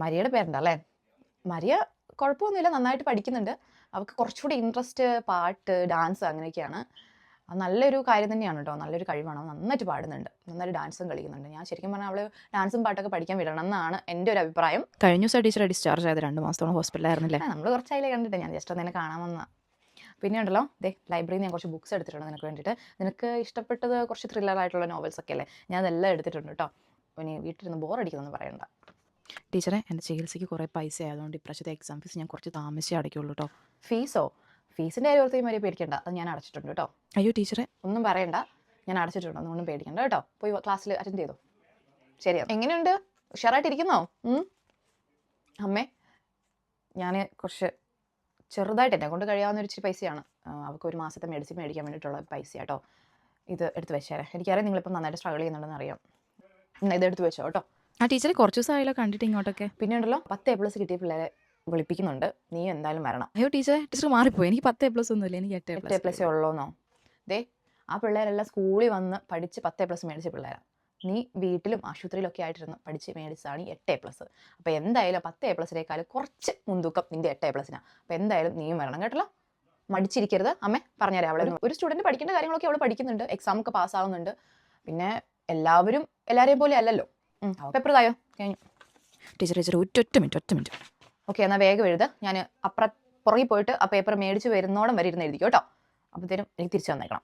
മരിയയുടെ പേരുണ്ടല്ലേ? Maria കുഴപ്പമൊന്നുമില്ല, നന്നായിട്ട് പഠിക്കുന്നുണ്ട്. അവൾക്ക് കുറച്ചുകൂടി ഇൻട്രസ്റ്റ് പാട്ട്, ഡാൻസ് അങ്ങനെയൊക്കെയാണ്. അത് നല്ലൊരു കാര്യം തന്നെയാണ് കേട്ടോ, നല്ലൊരു കഴിവാണ്. നന്നായിട്ട് പാടുന്നുണ്ട്, നന്നായിട്ട് ഡാൻസും കളിക്കുന്നുണ്ട്. ഞാൻ ശരിക്കും പറഞ്ഞാൽ അവൾ ഡാൻസും പാട്ടൊക്കെ പഠിക്കാൻ വിടണം എന്നാണ് എൻ്റെ ഒരു അഭിപ്രായം. കഴിഞ്ഞ ദിവസം ടീച്ചറെ ഡിസ്ചാർജ് ആയത് 2 മാസത്തോളം ഹോസ്പിറ്റലായിരുന്നില്ലേ? നമ്മൾ കുറച്ചായില്ലേ കണ്ടിട്ട്, ഞാൻ ജസ്റ്റ് ഒന്നിനെ കാണാമെന്ന്. പിന്നെ ഉണ്ടല്ലോ, ലൈബ്രറിയിൽ ഞാൻ കുറച്ച് ബുക്ക്സ് എടുത്തിട്ടുണ്ട് നിനക്ക് വേണ്ടിയിട്ട്. നിനക്ക് ഇഷ്ടപ്പെട്ടത് കുറച്ച് ത്രില്ലർ ആയിട്ടുള്ള നോവൽസ് ഒക്കെ അല്ലേ, ഞാൻ അതെല്ലാം എടുത്തിട്ടുണ്ട് കേട്ടോ. ഇനി വീട്ടിലിരുന്ന് ബോറടിക്കുന്നൊന്നും പറയണ്ട. ടീച്ചറെ, എൻ്റെ ചികിത്സയ്ക്ക് കുറേ പൈസ ആയതുകൊണ്ട് ഇപ്രാവശ്യത്തെ എക്സാം ഫീസ് ഞാൻ കുറച്ച് താമസിച്ചേ അടയ്ക്കുള്ളൂ കേട്ടോ. ഫീസോ? ഫീസിൻ്റെ കാര്യം ഓർത്ത് വരെ പേടിക്കണ്ട, അത് ഞാൻ അടച്ചിട്ടുണ്ട് കേട്ടോ. അയ്യോ ടീച്ചറെ, ഒന്നും പറയണ്ട, ഞാൻ അടച്ചിട്ടുണ്ട്, ഒന്നും പേടിക്കണ്ട കേട്ടോ. പോയി ക്ലാസ്സിൽ അറ്റൻഡ് ചെയ്തോ. ശരിയാ. എങ്ങനെയുണ്ട്? ഉഷാറായിട്ടിരിക്കുന്നോ? അമ്മേ, ഞാൻ കുറച്ച് ചെറുതായിട്ട് എന്നെ കൊണ്ട് കഴിയാവുന്ന ഒരു ഇച്ചിരി പൈസയാണ്, അവൾക്ക് ഒരു മാസത്തെ മെഡിസിൻ മേടിക്കാൻ വേണ്ടിയിട്ടുള്ള പൈസ കേട്ടോ. ഇത് എടുത്ത് വെച്ചേരെ. എനിക്കറിയാം നിങ്ങളിപ്പം നന്നായിട്ട് സ്ട്രഗിൾ ചെയ്യുന്നുണ്ടെന്ന് അറിയാം. ഇത് എടുത്ത് വെച്ചോ കേട്ടോ. ടീച്ചറെ കുറച്ച് ദിവസമായല്ലോ കണ്ടിട്ട് ഇങ്ങോട്ടൊക്കെ. പിന്നെ ഉണ്ടല്ലോ, 10 A+ കിട്ടിയ പിള്ളേരെ വിളിപ്പിക്കുന്നുണ്ട്, നീ എന്തായാലും വരണം. അയ്യോ ടീച്ചർ മാറിപ്പോയി, എനിക്ക് 10 A+ ഒന്നുമില്ല, എനിക്ക് 8 A+ ഉള്ളൂന്നോ? ആ പിള്ളേരെല്ലാം സ്കൂളിൽ വന്ന് പഠിച്ച് 10 A+ മേടിച്ച പിള്ളേരാണ്. നീ വീട്ടിലും ആശുപത്രിയിലൊക്കെ ആയിട്ടിരുന്ന് പഠിച്ച് മേടിച്ചാണ് 8 A+. അപ്പോൾ എന്തായാലും 10 A+-നേക്കാൾ കുറച്ച് മുൻതൂക്കം നിൻ്റെ 8 A+-നാണ്. അപ്പോൾ എന്തായാലും നീയും വരണം കേട്ടല്ലോ. മടിച്ചിരിക്കരുത്. അമ്മേ പറഞ്ഞുതരാം, അവളെ ഒരു സ്റ്റുഡൻറ്റ് പഠിക്കേണ്ട കാര്യങ്ങളൊക്കെ അവൾ പഠിക്കുന്നുണ്ട്, എക്സാം ഒക്കെ പാസ്സാവുന്നുണ്ട്. പിന്നെ എല്ലാവരെയും പോലെ അല്ലല്ലോ. പേപ്പർ തായോ? കഴിഞ്ഞു. ടീച്ചർ ഒറ്റ മിനിറ്റ്. ഓക്കെ, എന്നാൽ വേഗം എഴുത്. ഞാൻ പുറകിൽ പോയിട്ട് ആ പേപ്പർ മേടിച്ച് വരുന്നോടം വരെ ഇരുന്ന് എഴുതിക്കോ കേട്ടോ. അപ്പോഴത്തേനും എനിക്ക് തിരിച്ചു വന്നേക്കണം.